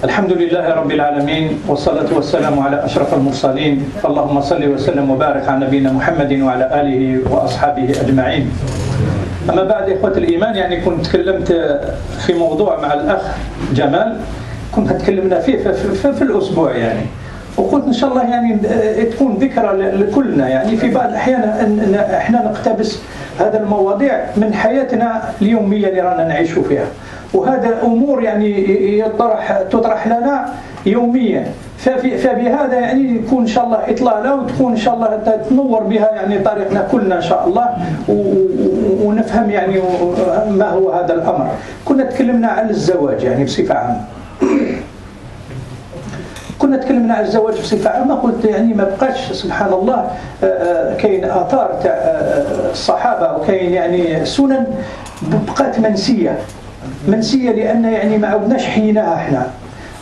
الحمد لله رب العالمين والصلاة والسلام على أشرف المرسلين اللهم صل وسلم وبارك على نبينا محمد وعلى آله وأصحابه أجمعين. أما بعد إخوة الإيمان، يعني كنت تكلمت في موضوع مع الأخ جمال كنت تكلمنا فيه في الأسبوع يعني، وقلت إن شاء الله يعني تكون ذكرى لكلنا، يعني في بعض الأحيان أن إحنا نقتبس هذا المواضيع من حياتنا اليومية اللي رانا نعيش فيها، وهذا أمور يعني تطرح لنا يوميا، فبهذا يعني يكون إن شاء الله إطلالة، وتكون إن شاء الله تنور بها يعني طريقنا كلنا إن شاء الله، ونفهم يعني ما هو هذا الأمر. كنا تكلمنا عن الزواج يعني بصفة عامة، كنا تكلمنا عن الزواج بصفة عامة، قلت يعني ما بقاش سبحان الله كاين آثار تاع الصحابة وكاين يعني سنن بقات منسية لأن يعني ما عودناش حيناها احنا.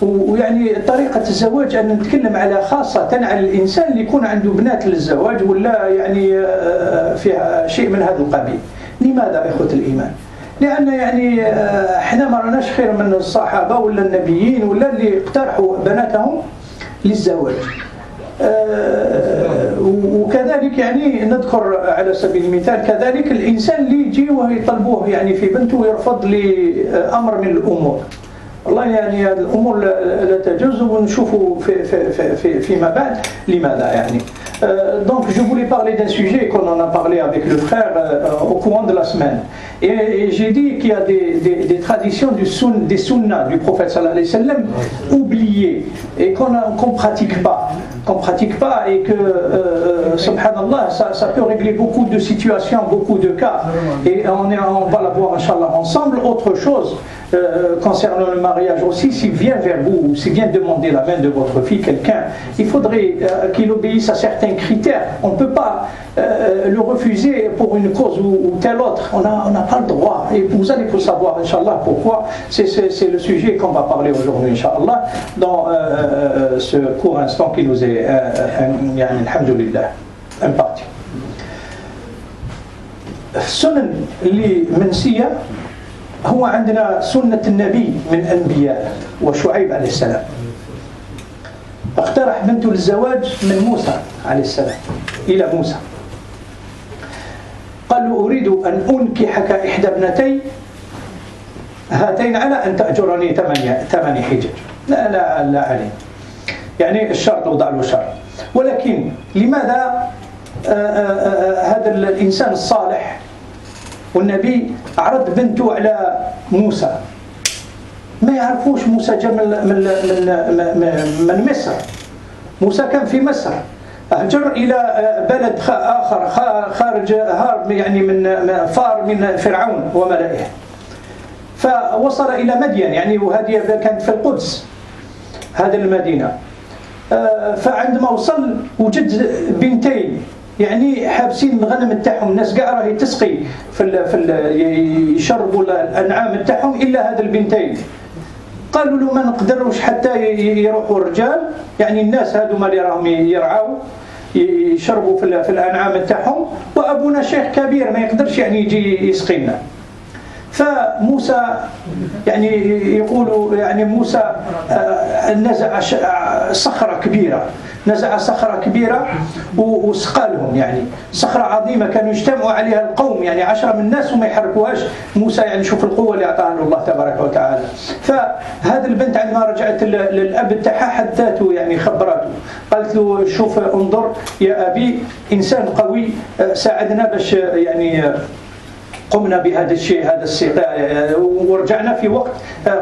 ويعني طريقة الزواج أن نتكلم على خاصة على الإنسان اللي يكون عنده بنات للزواج ولا يعني فيها شيء من هذا القبيل. لماذا إخوة الإيمان؟ لأن يعني احنا ما رناش خير من الصحابة ولا النبيين ولا اللي اقترحوا بناتهم للزواج. وكذلك يعني نذكر على سبيل المثال كذلك الإنسان اللي يجي ويطلبوه يعني في بنته ويرفض لأمر من الأمور، والله يعني هذه الأمور لا تجوز، ونشوفوا فيما بعد لماذا يعني. Donc je voulais parler d'un sujet qu'on en a parlé avec le frère au courant de la semaine, et j'ai dit qu'il y a des traditions des sunnas du prophète sallallahu alayhi wa sallam oubliées et qu'on pratique pas, et que subhanallah ça peut régler beaucoup de situations, beaucoup de cas, et on va la voir inchallah ensemble. Autre chose concernant le mariage aussi, s'il vient vers vous, s'il vient demander la main de votre fille, quelqu'un, il faudrait qu'il obéisse à certains critères. On ne peut pas le refuser pour une cause ou telle autre. On n'a pas le droit, et vous allez tout savoir inchallah pourquoi. C'est le sujet qu'on va parler aujourd'hui inchallah dans ce court instant qui nous est alhamdulillah imparti. السنن اللي منسية هو عندنا سنة النبي من الأنبياء وشعيب عليه السلام. اقترح بنته للزواج من موسى عليه السلام إلى موسى، قال له أريد أن أنكحك إحدى ابنتي هاتين على أن تأجرني 8 حجج. لا عليه، يعني الشرط وضع له شرط. ولكن لماذا هذا الإنسان الصالح والنبي عرض بنته على موسى؟ ما يعرفوش موسى جاء من مصر، موسى كان في مصر، هجر إلى بلد آخر خارج هارب يعني فار من فرعون وملئه، فوصل إلى مدين يعني، وهذه كانت في القدس هذه المدينة. فعندما وصل وجد بنتين يعني حابسين الغنم تاعهم، الناس قاع راهي تسقي يشربوا الأنعام تاعهم إلا هذا البنتين. قالوا له ما نقدروش حتى يروحوا الرجال، يعني الناس هذوما اللي راهم يرعاو يشربوا في الأنعام تاعهم، وأبونا شيخ كبير ما يقدرش يعني يجي يسقينا. فموسى يعني يقولوا يعني موسى نزع صخرة كبيرة وسقى لهم، يعني صخرة عظيمة كانوا يجتمعوا عليها القوم يعني 10 من الناس وما يحركوهاش. موسى يعني شوف القوة اللي أعطاها له الله تبارك وتعالى. فهذه البنت عندما رجعت للأب تاعها حدثته يعني خبرته، قالت له شوف انظر يا أبي، إنسان قوي ساعدنا باش يعني قمنا بهذا الشيء هذا السقاء ورجعنا في وقت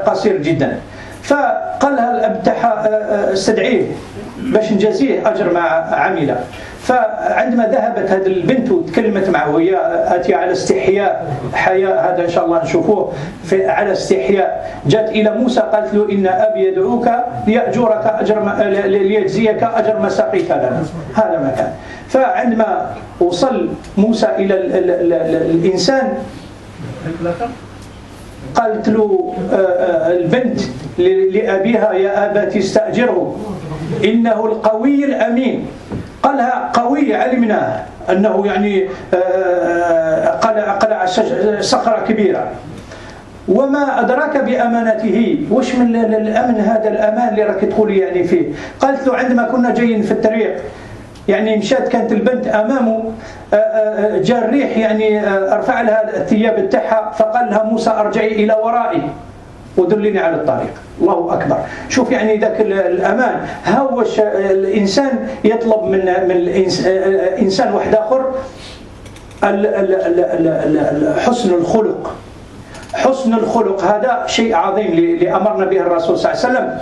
قصير جدا. فقال لها الأب تاعها استدعيه باش نجازيه أجر ما عمله. فعندما ذهبت هذه البنت وتكلمت معه وهي أتي على استحياء حياء، هذا إن شاء الله نشوفوه على استحياء، جاءت إلى موسى قالت له إن أبي يدعوك ليأجرك ليجزيك أجر ما سقيت لنا. هذا ما كان. فعندما وصل موسى إلى الإنسان قالت له البنت لأبيها يا أبت استأجره إنه القوي الأمين. قالها قوي علمناه أنه يعني قلع صخرة كبيرة. وما أدراك بأمانته، وش من الأمن هذا الأمان اللي راك تقولي يعني فيه؟ قالت له عندما كنا جايين في الطريق يعني مشات كانت البنت أمامه، جاء الريح يعني رفع لها الثياب تاعها، فقال لها موسى ارجعي إلى ورائي ودلني على الطريق. الله أكبر. شوف يعني ذاك الأمان. هاوش الإنسان يطلب من الإنسان واحد آخر حسن الخلق. حسن الخلق هذا شيء عظيم اللي أمرنا به الرسول صلى الله عليه وسلم.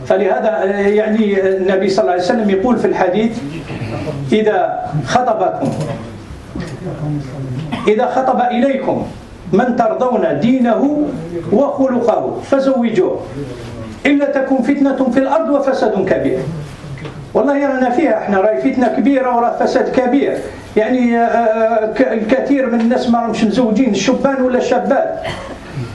فلهذا يعني النبي صلى الله عليه وسلم يقول في الحديث: إذا خطب إليكم من ترضون دينه وخلقه فزوجوه إلا تكن فتنة في الأرض وفساد كبير. والله رانا فيها احنا، راهي فتنة كبيرة وراه فساد كبير. يعني الكثير من الناس ما راهمش مزوجين، الشبان ولا الشابات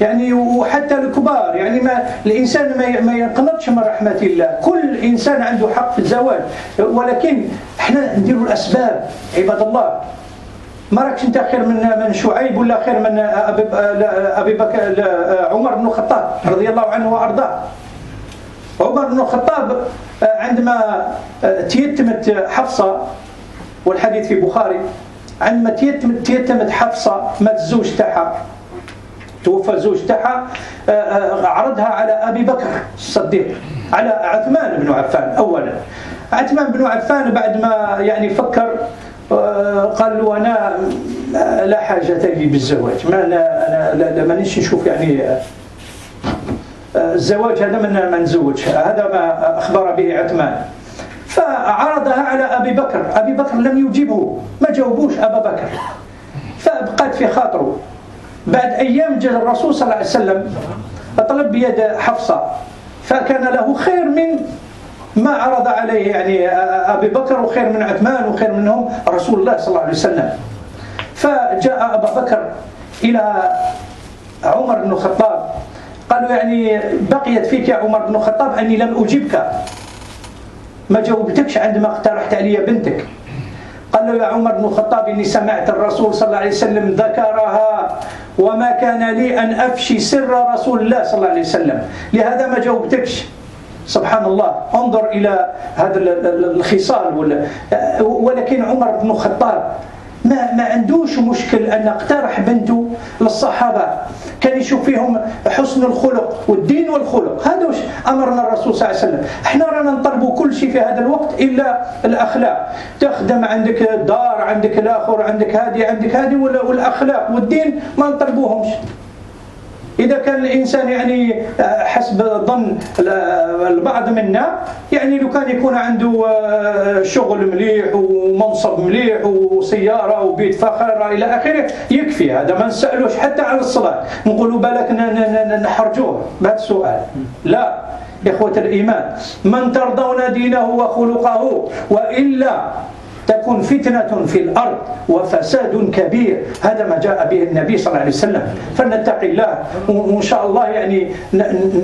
يعني، وحتى الكبار يعني. ما الإنسان ما ينقنطش من رحمة الله. كل إنسان عنده حق في الزواج، ولكن احنا نديروا الأسباب. عباد الله، ما راكش انت خير من شعيب ولا خير من أبي بكر عمر بن الخطاب رضي الله عنه وأرضاه. عمر بن الخطاب عندما تيتمت حفصة، والحديث في بخاري، عندما تيتمت حفصة، مات الزوج تاعها، توفى الزوج تاعها، عرضها على أبي بكر الصديق، على عثمان بن عفان. أولا عثمان بن عفان بعد ما يعني فكر قال له: أنا لا حاجة لي بالزواج، أنا مانيش نشوف يعني الزواج هذا ما نزوج. هذا ما أخبر به عثمان. فعرضها على أبي بكر. أبي بكر لم يجيبه، ما جاوبوش أبا بكر، فبقت في خاطره. بعد أيام جاء الرسول صلى الله عليه وسلم طلب بيد حفصة، فكان له خير من ما عرض عليه يعني أبي بكر، وخير من عثمان، وخير منهم رسول الله صلى الله عليه وسلم. فجاء أبا بكر إلى عمر بن الخطاب، قالوا: يعني بقيت فيك يا عمر بن الخطاب أني لم أجيبك، ما جاوبتكش عندما اقترحت علي بنتك. قال له: يا عمر بن الخطاب، إني سمعت الرسول صلى الله عليه وسلم ذكرها، وما كان لي أن أفشي سر رسول الله صلى الله عليه وسلم، لهذا ما جاوبتكش. سبحان الله، انظر إلى هذا الخصال. ولكن عمر بن الخطاب ما عندوش مشكل أن اقترح بنته للصحابة، كان يشوف فيهم حسن الخلق والدين والخلق. هذا وش أمرنا الرسول صلى الله عليه وسلم. احنا رانا نطلبوا كل شيء في هذا الوقت إلا الأخلاق. تخدم عندك دار، عندك الآخر، عندك هذه والأخلاق والدين ما نطلبوهمش. إذا كان الإنسان يعني حسب ظن البعض منا يعني لو كان يكون عنده شغل مليح ومنصب مليح وسيارة وبيت فخر إلى آخره يكفي، هذا ما نسألوش حتى على الصلاة، نقولوا بالك نحرجوه بهذا السؤال. لا يا إخوة الإيمان، من ترضون دينه وخلقه وإلا تكون فتنة في الأرض وفساد كبير. هذا ما جاء به النبي صلى الله عليه وسلم. فلنتقي الله، وإن شاء الله يعني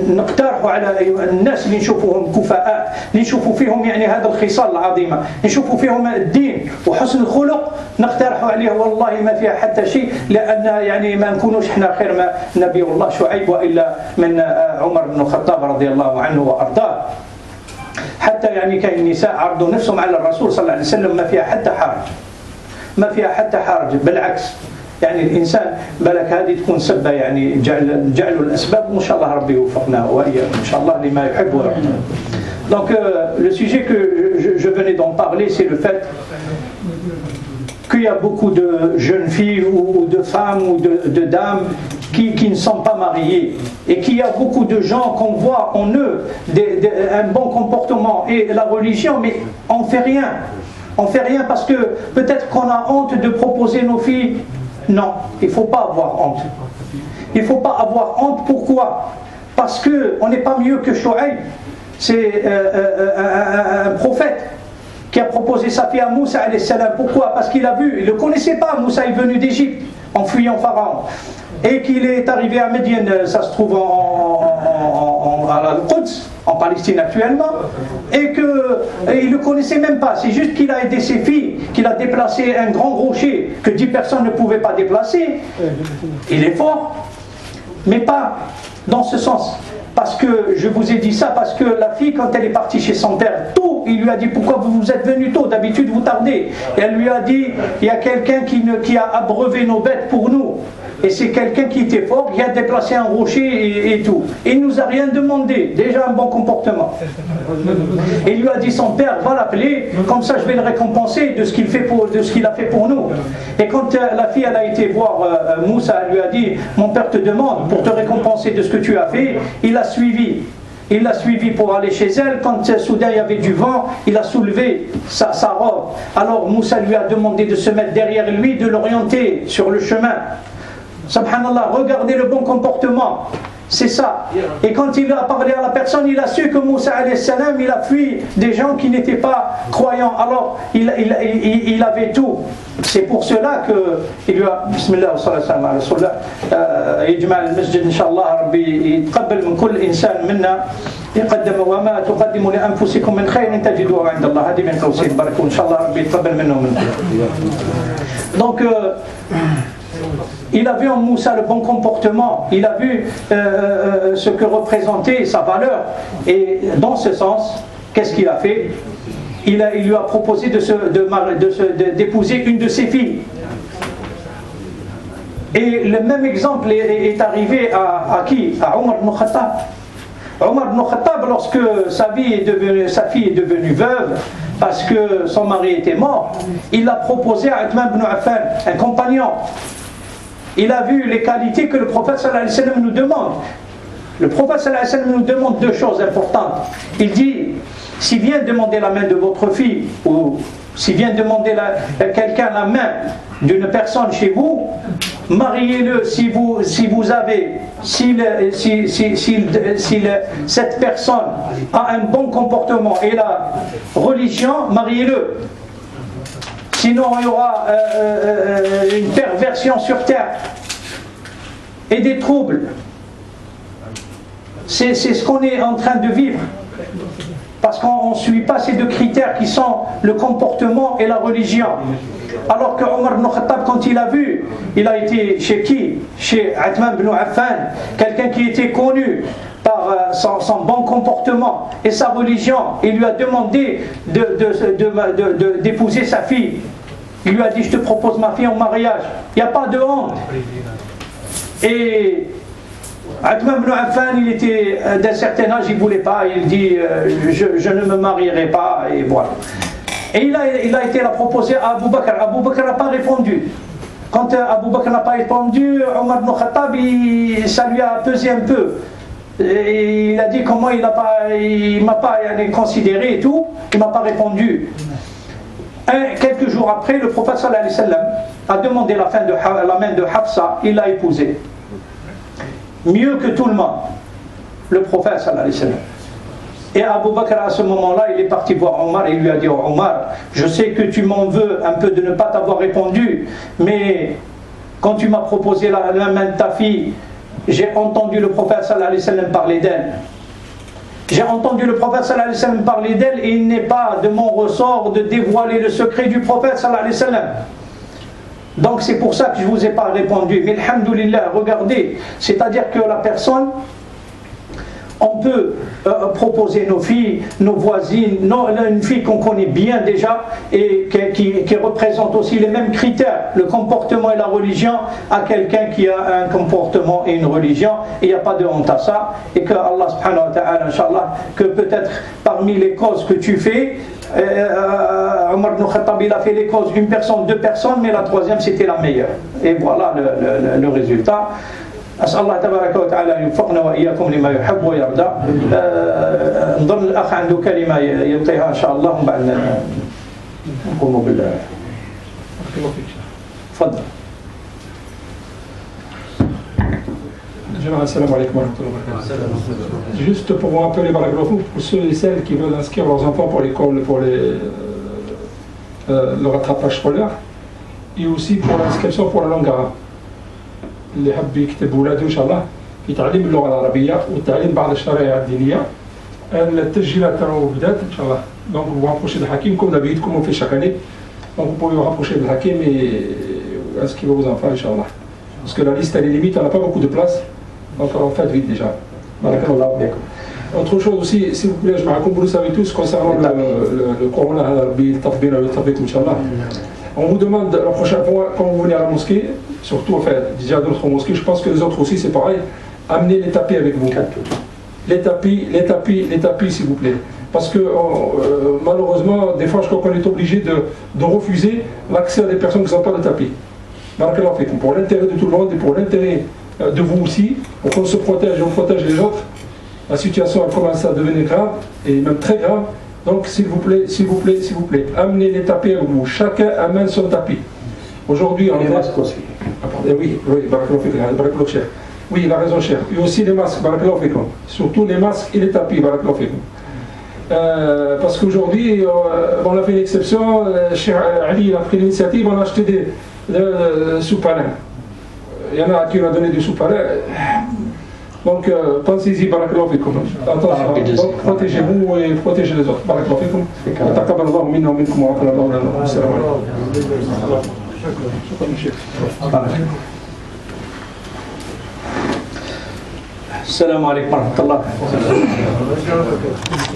نقترح على الناس اللي نشوفوهم كفاء، اللي نشوفوا فيهم يعني هذا الخصال العظيمة، نشوفوا فيهم الدين وحسن الخلق، نقترح عليه والله ما فيها حتى شيء، لأن يعني ما نكونوش احنا خير ما نبي الله شعيب وإلا من عمر بن الخطاب رضي الله عنه وأرضاه. حتى يعني كان النساء عرضوا نفسهم على الرسول صلى الله عليه وسلم، ما فيها حتى حرج، ما فيها حتى حرج، بالعكس يعني الإنسان بالك هذه تكون سبة يعني جعلوا الأسباب، وإن شاء الله ربي يوفقنا وإياكم إن شاء الله لما يحب ويرضى. Donc le sujet que je venais d'en parler, c'est le fait qu'il y a beaucoup de jeunes filles ou de femmes ou de dames qui ne sont pas mariées, et qu'il y a beaucoup de gens qu'on voit en eux un bon comportement et la religion, mais on fait rien. On fait rien parce que peut-être qu'on a honte de proposer nos filles. Non, il ne faut pas avoir honte. Il ne faut pas avoir honte. Pourquoi? Parce qu'on n'est pas mieux que Shoaib. C'est un prophète qui a proposé sa fille à Moussa alayhi salam. Pourquoi? Parce qu'il a vu, il ne le connaissait pas. Moussa est venu d'Égypte en fuyant Pharaon. Et qu'il est arrivé à Médiane, ça se trouve à Al-Quds, en Palestine actuellement, et qu'il ne le connaissait même pas. C'est juste qu'il a aidé ses filles, qu'il a déplacé un grand rocher que 10 personnes ne pouvaient pas déplacer. Il est fort. Mais pas dans ce sens. Parce que je vous ai dit ça, parce que la fille, quand elle est partie chez son père, tôt, il lui a dit pourquoi vous êtes venu tôt, d'habitude vous tardez. Et elle lui a dit, il y a quelqu'un qui a abreuvé nos bêtes pour nous. Et c'est quelqu'un qui était fort, qui a déplacé un rocher et tout. Et il ne nous a rien demandé, déjà un bon comportement. Et il lui a dit, son père va l'appeler, comme ça je vais le récompenser de ce qu'il a fait pour nous. Et quand la fille elle a été voir Moussa, elle lui a dit, mon père te demande pour te récompenser de ce que tu as fait. Il l'a suivi. Il l'a suivi pour aller chez elle. Quand soudain il y avait du vent, il a soulevé sa robe. Alors Moussa lui a demandé de se mettre derrière lui, de l'orienter sur le chemin. Subhanallah, regardez le bon comportement. C'est ça. Et quand il a parlé à la personne, il a su que Moussa alayhi salam, il a fui des gens qui n'étaient pas croyants. Alors, il avait tout. C'est pour cela qu'il lui a... Bismillah wa sallallahu alayhi wa sallam. يجمع المسجد إن شاء الله ربي يتقبل من كل إنسان منا يقدم وما تقدموا لأنفسكم من خير تجدوه عند الله. هذه من قوسين بركوا إن شاء الله ربي يتقبل منهم منكم. Donc il a vu en Moussa le bon comportement, il a vu ce que représentait sa valeur, et dans ce sens, qu'est-ce qu'il a fait? Il lui a proposé d'épouser une de ses filles. Et le même exemple est arrivé à qui? À Omar ibn Khattab. Omar ibn Khattab, lorsque sa fille est devenue veuve, parce que son mari était mort, il a proposé à Uthman ibn Affan, un compagnon. Il a vu les qualités que le prophète sallallahu alayhi wa sallam nous demande. Le prophète sallallahu alayhi wa sallam nous demande deux choses importantes. Il dit, s'il vient demander la main de votre fille, ou s'il vient demander quelqu'un la main d'une personne chez vous, mariez-le si vous avez, cette personne a un bon comportement et la religion, mariez-le. Sinon il y aura une perversion sur terre et des troubles. C'est ce qu'on est en train de vivre. Parce qu'on ne suit pas ces deux critères qui sont le comportement et la religion. Alors que Omar ibn Khattab, quand il a vu, il a été chez qui? Chez Uthman ibn Affan, quelqu'un qui était connu par son bon comportement et sa religion. Il lui a demandé d'épouser sa fille. Il lui a dit, je te propose ma fille en mariage. Il n'y a pas de honte. Et Uthman ibn Affan, il était d'un certain âge, il ne voulait pas. Il dit, je ne me marierai pas, et voilà. Et il a été la proposer à Abu Bakr. Abu Bakr n'a pas répondu. Quand Abu Bakr n'a pas répondu, Omar ibn Khattab, ça lui a pesé un peu. Et il a dit comment il m'a pas considéré et tout. Il ne m'a pas répondu. Quelques jours après, le prophète sallallahu alayhi wa sallam a demandé la main de Hafsa. Il l'a épousée. Mieux que tout le monde. Le prophète sallallahu alayhi wa sallam. Et Abu Bakr à ce moment-là, il est parti voir Omar et il lui a dit, oh, Omar, je sais que tu m'en veux un peu de ne pas t'avoir répondu, mais quand tu m'as proposé la main de ta fille, j'ai entendu le prophète sallallahu alayhi wa sallam parler d'elle. J'ai entendu le prophète sallallahu alayhi wa sallam parler d'elle et il n'est pas de mon ressort de dévoiler le secret du prophète sallallahu alayhi wa sallam. Donc c'est pour ça que je ne vous ai pas répondu. Mais alhamdoulilah, regardez, c'est-à-dire que la personne, on peut proposer nos filles, nos voisines, une fille qu'on connaît bien déjà et qui représente aussi les mêmes critères, le comportement et la religion, à quelqu'un qui a un comportement et une religion, et il n'y a pas de honte à ça, et que Allah subhanahu wa ta'ala, inshallah, que peut-être parmi les causes que tu fais, Omar ibn Khattab il a fait les causes d'une personne, deux personnes, mais la troisième c'était la meilleure. Et voilà le résultat. أسأل الله تبارك وتعالى أن يوفقنا وإياكم لما يحب ويرضى. نظن الأخ عنده كلمة يلقيها إن شاء الله وبعد نقوم بالله. تفضل. Assalamu alaikum wa rahmatullahi wa barakatuh. Juste pour vous rappeler par pour ceux et celles qui veulent inscrire leurs enfants pour l'école, pour le rattrapage scolaire, et aussi pour l'inscription pour la langue arabe. اللي حب يكتب ولاده ان شاء الله في تعليم اللغه العربيه وتعليم بعض الشرائع الدينيه. التسجيلات راهو بدات ان شاء الله. Donc vous vous rapprochez de Hakim comme d'habitude comme on fait chaque année. Donc vous pouvez vous rapprocher de Hakim et inscrire vos enfants Inch'Allah. Parce que la liste elle est limite, on n'a pas beaucoup de place. Donc en fait, vite déjà. بارك الله فيكم. Autre chose aussi, s'il vous plaît, comme vous le savez tous, concernant le corona, on vous demande la prochaine fois, quand vous venez à la mosquée, surtout en fait, déjà d'autres mosquées, je pense que les autres aussi c'est pareil, amenez les tapis avec vous. Les tapis s'il vous plaît. Parce que malheureusement, des fois je crois qu'on est obligé de refuser l'accès à des personnes qui n'ont pas de tapis. Pour l'intérêt de tout le monde et pour l'intérêt de vous aussi, pour qu'on se protège et on protège les autres, la situation a commencé à devenir grave et même très grave. Donc s'il vous plaît, amenez les tapis avec vous. Chacun amène son tapis. Aujourd'hui, on Les masques aussi. Oui, oui, il a raison, cher. Et aussi les masques, surtout les masques et les tapis, parce qu'aujourd'hui, on a fait une exception, cher Ali a pris l'initiative, on a acheté des sous-parrains. Il y en a qui ont donné des sous-parrains. Donc, pensez-y, barakallahu fikum. Attention, donc protégez-vous et protégez les autres. Barakallahu fikum. Taqabbal Allahu minna wa minkum wa ghafara Allahu lana. Assalamu alaykum. السلام عليكم ورحمة الله.